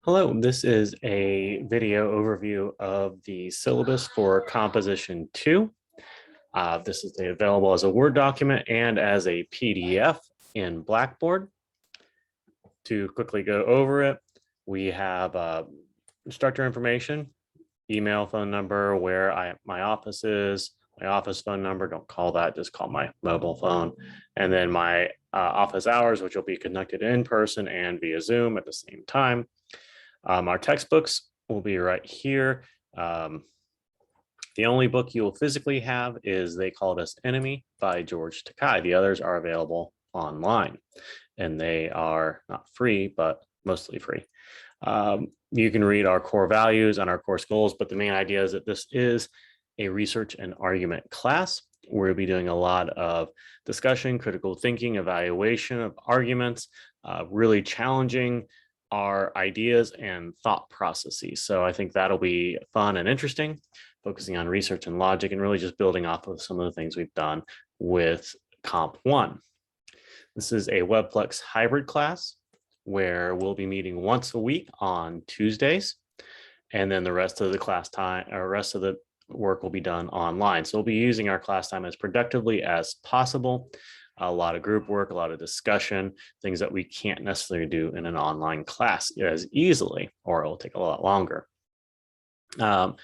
Hello, this is a video overview of the syllabus for Composition 2. This is available as a Word document and as a PDF in Blackboard. To quickly go over it, we have instructor information, email, phone number, where my office is, my office phone number, don't call that, just call my mobile phone, and then my office hours, which will be conducted in person and via Zoom at the same time. Our textbooks will be right here. The only book you will physically have is They Called Us Enemy by George Takei. The others are available online, and they are not free, but mostly free. You can read our core values and our course goals, but the main idea is that this is a research and argument class. We'll be doing a lot of discussion, critical thinking, evaluation of arguments, really challenging our ideas and thought processes. So I think that'll be fun and interesting, focusing on research and logic and really just building off of some of the things we've done with Comp 1. This is a Webplex hybrid class where we'll be meeting once a week on Tuesdays, and then the rest of the class time or rest of the work will be done online. So we'll be using our class time as productively as possible. A lot of group work, a lot of discussion, things that we can't necessarily do in an online class as easily, or it will take a lot longer. Some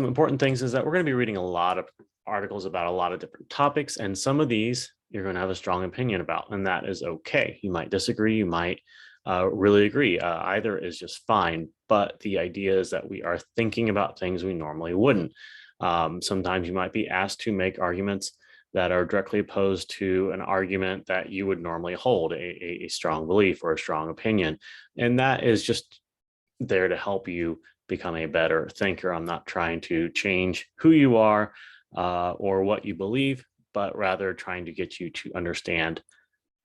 important things is that we're going to be reading a lot of articles about a lot of different topics, and some of these you're going to have a strong opinion about, and that is okay. You might disagree, you might really agree. Either is just fine, but the idea is that we are thinking about things we normally wouldn't. Sometimes you might be asked to make arguments that are directly opposed to an argument that you would normally hold, a strong belief or a strong opinion. And that is just there to help you become a better thinker. I'm not trying to change who you are or what you believe, but rather trying to get you to understand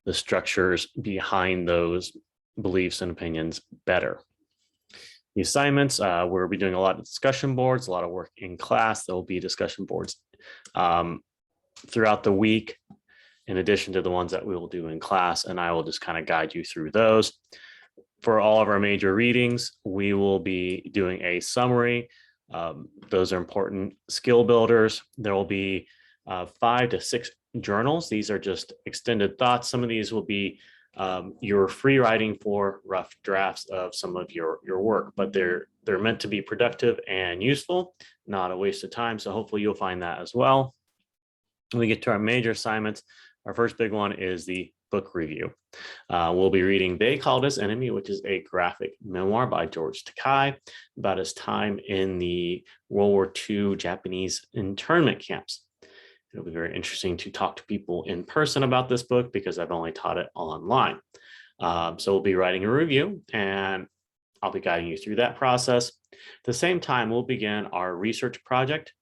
the structures behind those beliefs and opinions better. The assignments, we'll be doing a lot of discussion boards, a lot of work in class. There will be discussion boards throughout the week, in addition to the ones that we will do in class, and I will just kind of guide you through those. For all of our major readings, we will be doing a summary. Those are important skill builders. There will be 5 to 6 journals. These are just extended thoughts. Some of these will be your free writing for rough drafts of some of your work, but they're meant to be productive and useful, not a waste of time. So hopefully you'll find that as well. When we get to our major assignments, our first big one is the book review. We'll be reading They Called Us Enemy, which is a graphic memoir by George Takei about his time in the World War II Japanese internment camps. It'll be very interesting to talk to people in person about this book because I've only taught it online. So we'll be writing a review and I'll be guiding you through that process. At the same time, we'll begin our research project.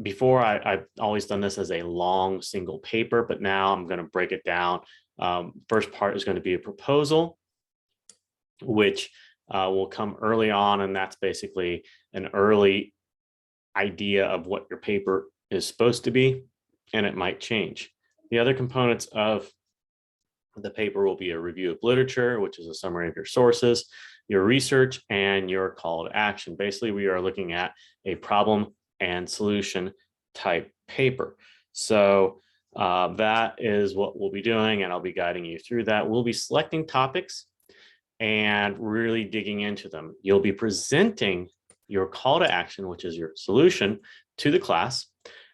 Before, I've always done this as a long single paper, but now I'm going to break it down. First part is going to be a proposal, which will come early on, and that's basically an early idea of what your paper is supposed to be, and it might change. The other components of the paper will be a review of literature, which is a summary of your sources, your research, and your call to action. Basically, we are looking at a problem and solution type paper. So that is what we'll be doing, and I'll be guiding you through that. We'll be selecting topics and really digging into them. You'll be presenting your call to action, which is your solution, to the class.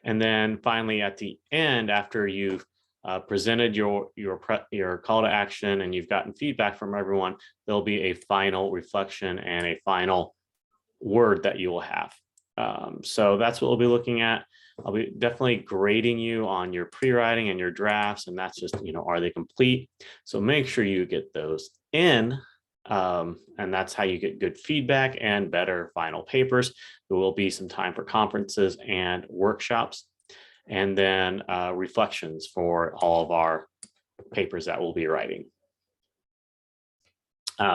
And then finally, at the end, after you've presented your call to action and you've gotten feedback from everyone, there'll be a final reflection and a final word that you will have. So that's what we'll be looking at. I'll be definitely grading you on your pre-writing and your drafts, and that's just, are they complete? So make sure you get those in, and that's how you get good feedback and better final papers. There will be some time for conferences and workshops, and then reflections for all of our papers that we'll be writing.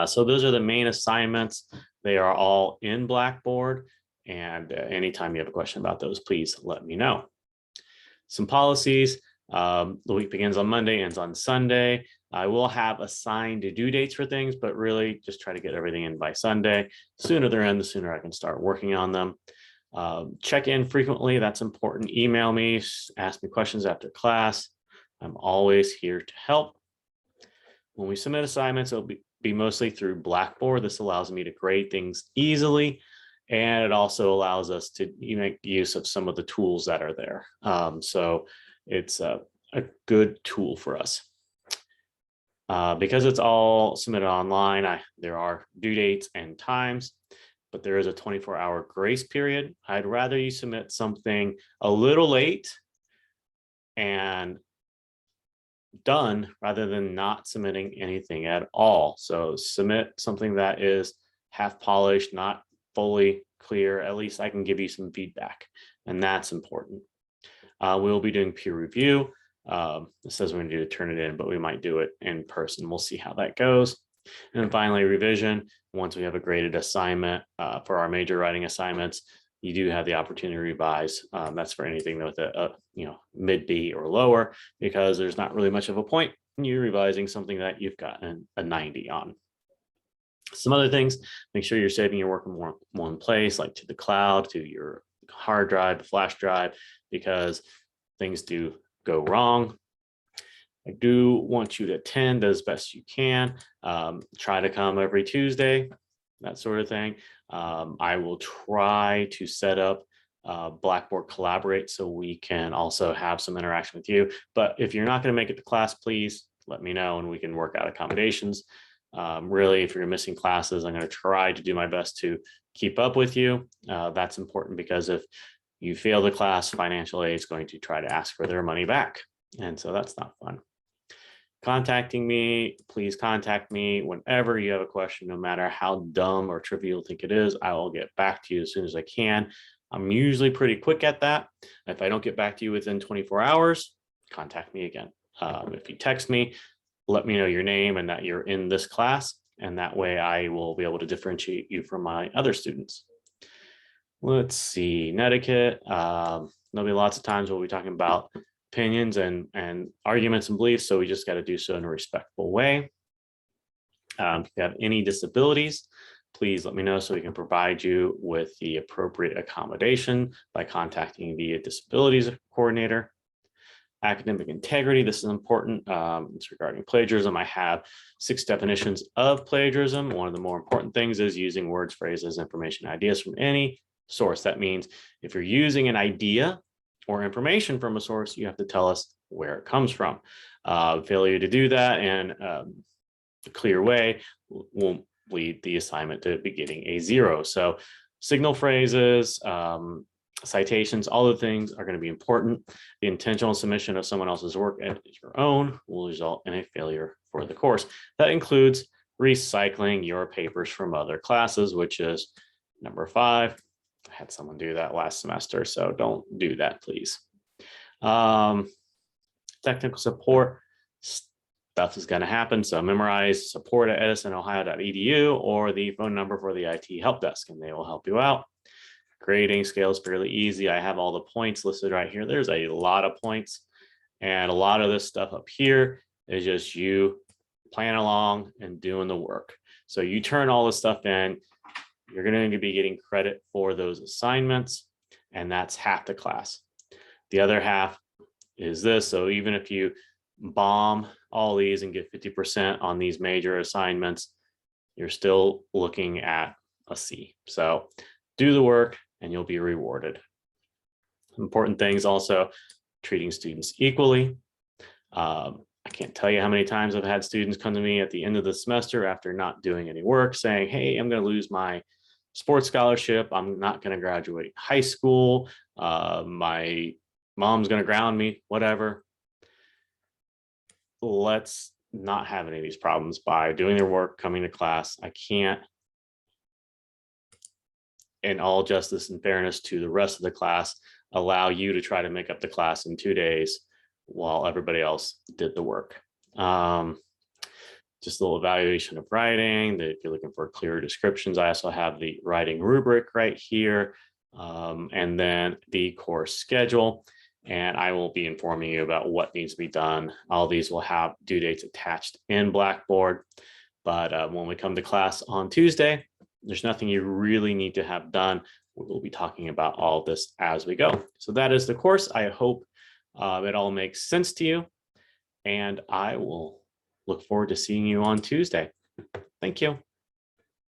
So those are the main assignments. They are all in Blackboard. And anytime you have a question about those, please let me know. Some policies. The week begins on Monday, ends on Sunday. I will have assigned due dates for things, but really just try to get everything in by Sunday. The sooner they're in, the sooner I can start working on them. Check in frequently. That's important. Email me, ask me questions after class. I'm always here to help. When we submit assignments, it'll be mostly through Blackboard. This allows me to grade things easily. And it also allows us to make use of some of the tools that are there. So it's a good tool for us. Because it's all submitted online, there are due dates and times, but there is a 24-hour grace period. I'd rather you submit something a little late and done rather than not submitting anything at all. So submit something that is half polished, not fully clear. At least I can give you some feedback, and that's important. We'll be doing peer review. It says we're going to do to turn it in, but we might do it in person. We'll see how that goes. And then finally, revision. Once we have a graded assignment for our major writing assignments, you do have the opportunity to revise. That's for anything with a mid B or lower, because there's not really much of a point in you revising something that you've gotten a 90 on. Some other things, make sure you're saving your work in one place, like to the cloud, to your hard drive, the flash drive, because things do go wrong. I do want you to attend as best you can. Try to come every Tuesday, that sort of thing. I will try to set up Blackboard Collaborate so we can also have some interaction with you. But if you're not going to make it to class, please let me know and we can work out accommodations. Really, if you're missing classes, I'm going to try to do my best to keep up with you. That's important because if you fail the class, financial aid is going to try to ask for their money back. And so that's not fun. Contacting me, please contact me whenever you have a question, no matter how dumb or trivial you think it is. I will get back to you as soon as I can. I'm usually pretty quick at that. If I don't get back to you within 24 hours, contact me again. If you text me, let me know your name and that you're in this class, and that way I will be able to differentiate you from my other students. Let's see, netiquette. There'll be lots of times we'll be talking about opinions and arguments and beliefs, so we just got to do so in a respectful way. If you have any disabilities, please let me know so we can provide you with the appropriate accommodation by contacting the disabilities coordinator. Academic integrity, this is important. It's regarding plagiarism. I have 6 definitions of plagiarism. One of the more important things is using words, phrases, information, ideas from any source. That means if you're using an idea or information from a source, you have to tell us where it comes from. Failure to do that in a clear way will lead the assignment to be getting a 0. So signal phrases, citations, all the things are going to be important. The intentional submission of someone else's work as your own will result in a failure for the course. That includes recycling your papers from other classes, which is number 5. I had someone do that last semester, so don't do that, please. Technical support stuff is going to happen, so memorize support@edisonOhio.edu or the phone number for the IT help desk, and they will help you out. Grading scale is fairly easy. I have all the points listed right here. There's a lot of points, and a lot of this stuff up here is just you playing along and doing the work. So you turn all this stuff in, you're going to be getting credit for those assignments, and that's half the class. The other half is this. So even if you bomb all these and get 50% on these major assignments, you're still looking at a C. So do the work and you'll be rewarded. Important things also, treating students equally. I can't tell you how many times I've had students come to me at the end of the semester after not doing any work saying, hey, I'm going to lose my sports scholarship. I'm not going to graduate high school. My mom's going to ground me, whatever. Let's not have any of these problems by doing their work, coming to class. I can't, in all justice and fairness to the rest of the class, allow you to try to make up the class in 2 days while everybody else did the work. Just a little evaluation of writing. If you're looking for clearer descriptions, I also have the writing rubric right here. And then the course schedule. and I will be informing you about what needs to be done. All these will have due dates attached in Blackboard, but when we come to class on Tuesday, there's nothing you really need to have done. We'll be talking about all this as we go. So that is the course. I hope it all makes sense to you, and I will look forward to seeing you on Tuesday. Thank you.